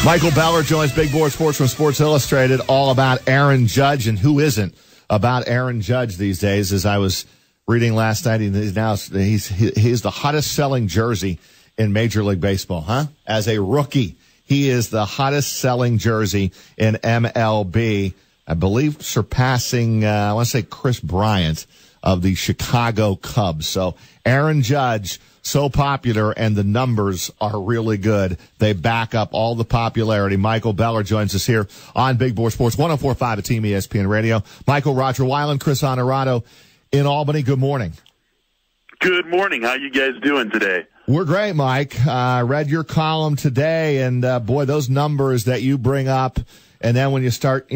Michael Beller joins Big Board Sports from Sports Illustrated, all about Aaron Judge, and who isn't about Aaron Judge these days. As I was reading last night, he's the hottest selling jersey in Major League Baseball, huh? As a rookie, he is the hottest selling jersey in MLB, I believe surpassing, I want to say Chris Bryant of the Chicago Cubs. So Aaron Judge, so popular, and the numbers are really good. They back up all the popularity. Michael Beller joins us here on Big Board Sports 104.5 at Team ESPN Radio. Michael, Roger Weiland, Chris Honorado in Albany. Good morning. Good morning. How you guys doing today? We're great, Mike. I read your column today, and boy, those numbers that you bring up, and then when you start,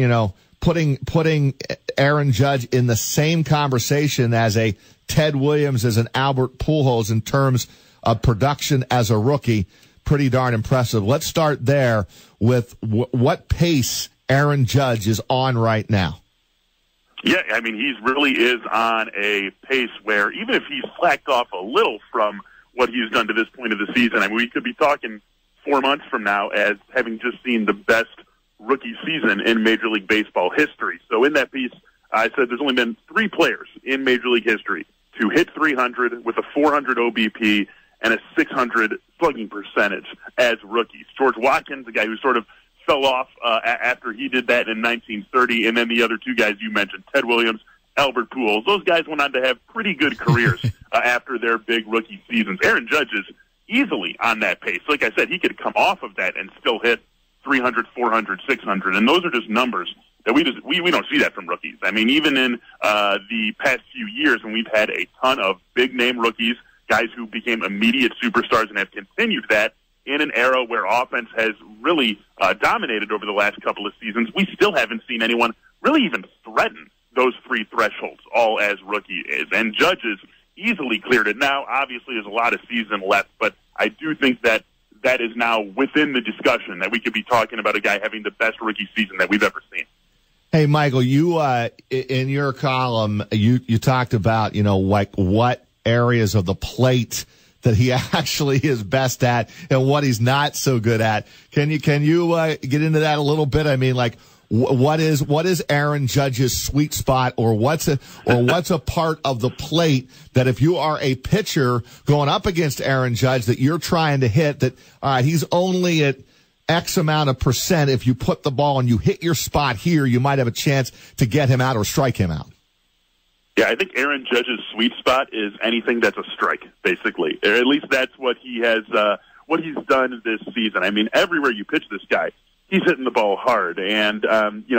putting Aaron Judge in the same conversation as a Ted Williams, as an Albert Pujols in terms of production as a rookie, pretty darn impressive. Let's start there with what pace Aaron Judge is on right now. Yeah, I mean, he really is on a pace where even if he's slacked off a little from what he's done to this point of the season, I mean, we could be talking 4 months from now as having just seen the best rookie season in Major League Baseball history. So in that piece, I said there's only been 3 players in Major League history to hit 300 with a 400 OBP and a 600 slugging percentage as rookies. George Watkins, the guy who sort of fell off after he did that in 1930, and then the other 2 guys you mentioned, Ted Williams, Albert Pujols. Those guys went on to have pretty good careers after their big rookie seasons. Aaron Judge is easily on that pace. Like I said, he could come off of that and still hit 300, 400, 600, and those are just numbers that we don't see that from rookies. I mean, even in the past few years when we've had a ton of big-name rookies, guys who became immediate superstars and have continued that in an era where offense has really dominated over the last couple of seasons, we still haven't seen anyone really even threaten those 3 thresholds, all as rookie is. And Judge has easily cleared it. Now, obviously, there's a lot of season left, but I do think that is now within the discussion that we could be talking about a guy having the best rookie season that we've ever seen. Hey, Michael, you in your column, you talked about, like what areas of the plate that he actually is best at and what he's not so good at. Can you get into that a little bit? I mean, like what is Aaron Judge's sweet spot, or what's a part of the plate that if you are a pitcher going up against Aaron Judge that you're trying to hit, that all right, he's only at X amount of percent. If you put the ball and you hit your spot here, you might have a chance to get him out or strike him out. Yeah, I think Aaron Judge's sweet spot is anything that's a strike, basically. Or at least that's what he has, what he's done this season. I mean, everywhere you pitch this guy, he's hitting the ball hard. And,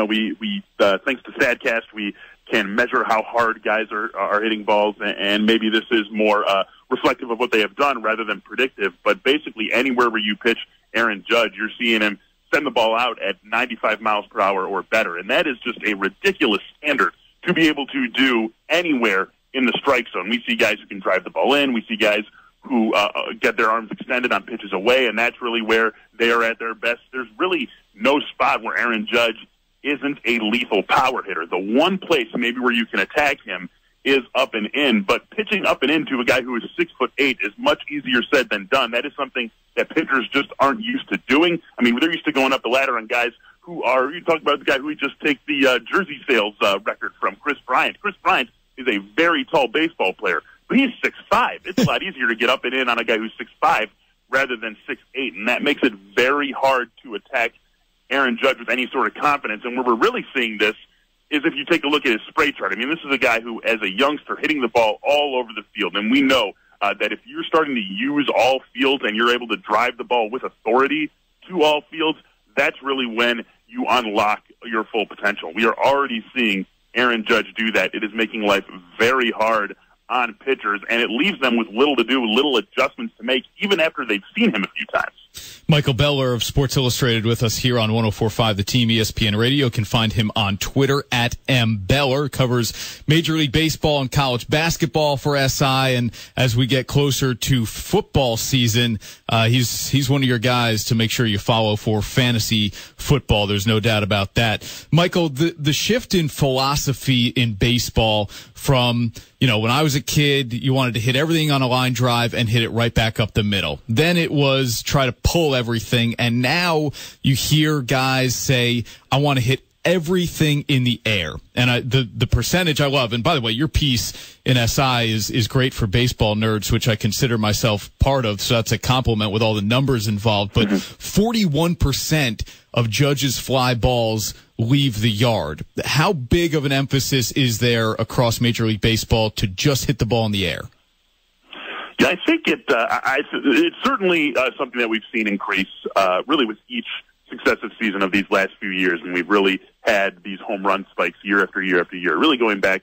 we thanks to StatCast, we can measure how hard guys are hitting balls. And maybe this is more reflective of what they have done rather than predictive. But basically, anywhere where you pitch Aaron Judge, you're seeing him send the ball out at 95 miles per hour or better. And that is just a ridiculous standard to be able to do anywhere in the strike zone. We see guys who can drive the ball in. We see guys who get their arms extended on pitches away, and that's really where they are at their best. There's really no spot where Aaron Judge isn't a lethal power hitter. The one place maybe where you can attack him is up and in, but pitching up and in to a guy who is 6'8" is much easier said than done. That is something that pitchers just aren't used to doing. I mean, they're used to going up the ladder on guys who are, you talk about the guy who we just take the jersey sales record from, Chris Bryant. Chris Bryant is a very tall baseball player, but he's 6'5". It's a lot easier to get up and in on a guy who's 6'5" rather than 6'8", and that makes it very hard to attack Aaron Judge with any sort of confidence. And where we're really seeing this is if you take a look at his spray chart. I mean, this is a guy who, as a youngster, hitting the ball all over the field, and we know that if you're starting to use all fields and you're able to drive the ball with authority to all fields, that's really when you unlock your full potential. We are already seeing Aaron Judge do that. It is making life very hard on pitchers, and it leaves them with little to do, little adjustments to make, even after they've seen him a few times. Michael Beller of Sports Illustrated with us here on 104.5 The Team ESPN Radio. You can find him on Twitter at @mbeller. Covers Major League Baseball and college basketball for SI. And as we get closer to football season, he's one of your guys to make sure you follow for fantasy football. There's no doubt about that. Michael, the shift in philosophy in baseball from, when I was a kid, you wanted to hit everything on a line drive and hit it right back up the middle. Then it was try to pull everything. And now you hear guys say, I want to hit everything in the air. And the percentage I love. And by the way, your piece in SI is great for baseball nerds, which I consider myself part of. So that's a compliment with all the numbers involved. But 41% of Judge's fly balls leave the yard. How big of an emphasis is there across Major League Baseball to just hit the ball in the air? Yeah, I think it's certainly something that we've seen increase really with each successive season of these last few years, and we've really had these home run spikes year after year after year, really going back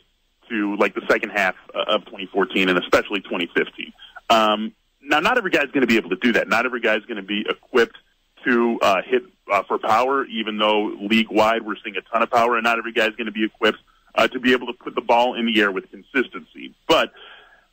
to like the second half of 2014 and especially 2015. Now, not every guy's going to be able to do that. Not every guy's going to be equipped to hit for power, even though league-wide we're seeing a ton of power, and not every guy's going to be equipped to be able to put the ball in the air with consistency. But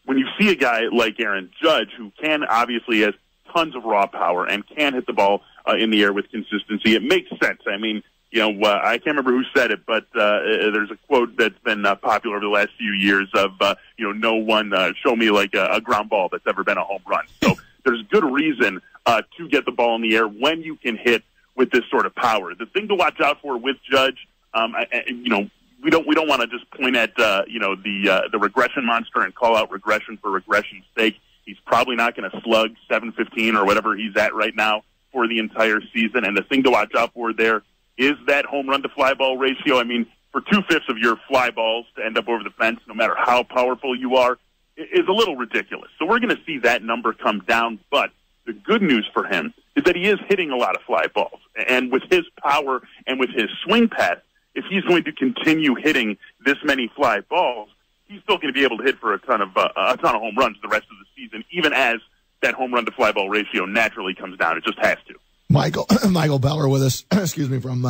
when you see a guy like Aaron Judge, who obviously has tons of raw power and can hit the ball in the air with consistency, it makes sense. I mean, I can't remember who said it, but there's a quote that's been popular over the last few years of, no one show me like a ground ball that's ever been a home run. So there's good reason to get the ball in the air when you can hit with this sort of power. The thing to watch out for with Judge, we don't want to just point at the regression monster and call out regression for regression's sake. He's probably not going to slug 715 or whatever he's at right now for the entire season. And the thing to watch out for there is that home run to fly ball ratio. I mean, for 2/5 of your fly balls to end up over the fence, no matter how powerful you are, is a little ridiculous. So we're going to see that number come down. But the good news for him is that he is hitting a lot of fly balls. And with his power and with his swing path, if he's going to continue hitting this many fly balls, he's still going to be able to hit for a ton of home runs the rest of the season, even as that home run to fly ball ratio naturally comes down. It just has to. Michael Beller with us, excuse me, from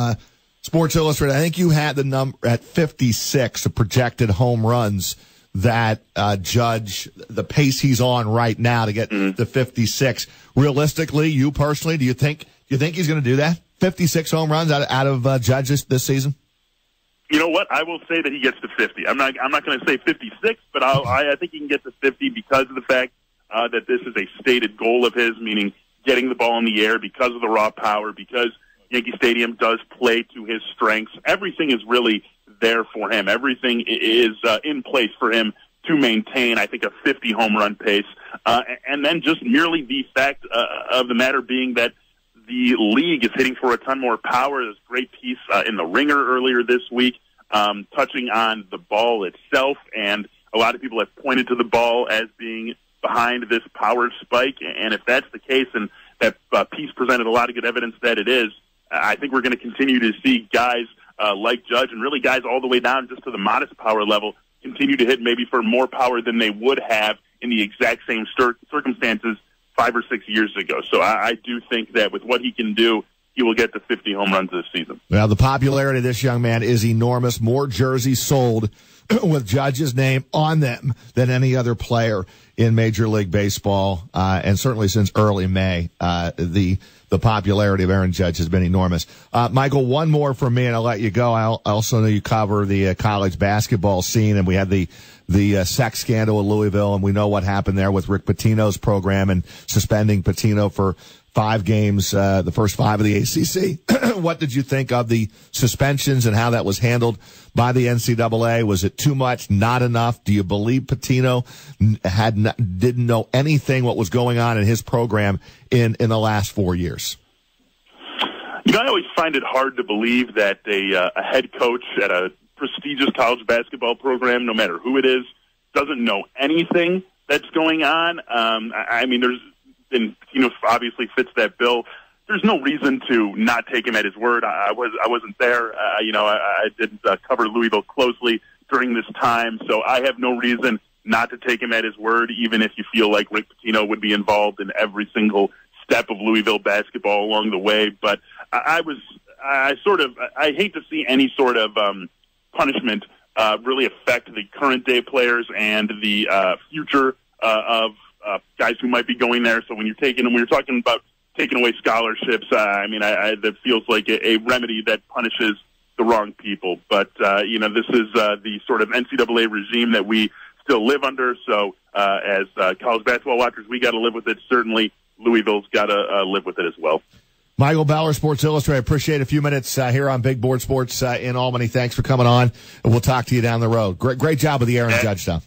Sports Illustrated. I think you had the number at 56, the projected home runs that Judge, the pace he's on right now to get to 56. Realistically, you personally, do you think he's going to do that? 56 home runs out of Judge this season? You know what? I will say that he gets to 50. I'm not going to say 56, but I think he can get to 50 because of the fact that this is a stated goal of his, meaning getting the ball in the air because of the raw power, because Yankee Stadium does play to his strengths. Everything is really there for him. Everything is in place for him to maintain, I think, a 50 home run pace. And then just merely the fact of the matter being that the league is hitting for a ton more power. There's a great piece in the Ringer earlier this week touching on the ball itself, and a lot of people have pointed to the ball as being behind this power spike. And if that's the case, and that piece presented a lot of good evidence that it is, I think we're going to continue to see guys like Judge, and really guys all the way down just to the modest power level, continue to hit maybe for more power than they would have in the exact same circumstances 5 or 6 years ago. So I do think that with what he can do, he will get to 50 home runs this season. Well, the popularity of this young man is enormous. More jerseys sold with Judge's name on them than any other player in Major League Baseball, and certainly since early May. The popularity of Aaron Judge has been enormous. Michael, one more from me, and I'll let you go. I also know you cover the college basketball scene, and we had the sex scandal in Louisville, and we know what happened there with Rick Pitino's program and suspending Pitino for 5 games, the first 5 of the ACC. What did you think of the suspensions and how that was handled by the NCAA? Was it too much, not enough? Do you believe Pitino didn't know anything what was going on in his program in the last 4 years? You know, I always find it hard to believe that a head coach at a prestigious college basketball program, no matter who it is, doesn't know anything that's going on. I mean, and Pitino obviously fits that bill. There's no reason to not take him at his word. I wasn't there. I didn't cover Louisville closely during this time, so I have no reason not to take him at his word, even if you feel like Rick Pitino would be involved in every single step of Louisville basketball along the way. But I hate to see any sort of punishment really affect the current day players and the future of guys who might be going there. So when you're talking about taking away scholarships, that feels like a remedy that punishes the wrong people. But this is the sort of NCAA regime that we still live under. So as college basketball watchers, we got to live with it. Certainly, Louisville's got to live with it as well. Michael Beller, Sports Illustrated. Appreciate a few minutes here on Big Board Sports in Albany. Thanks for coming on, and we'll talk to you down the road. Great job with the Aaron Judge stuff.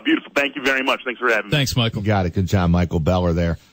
Beautiful. Thank you very much. Thanks for having me. Thanks, Michael. Got it. Good job, Michael Beller there.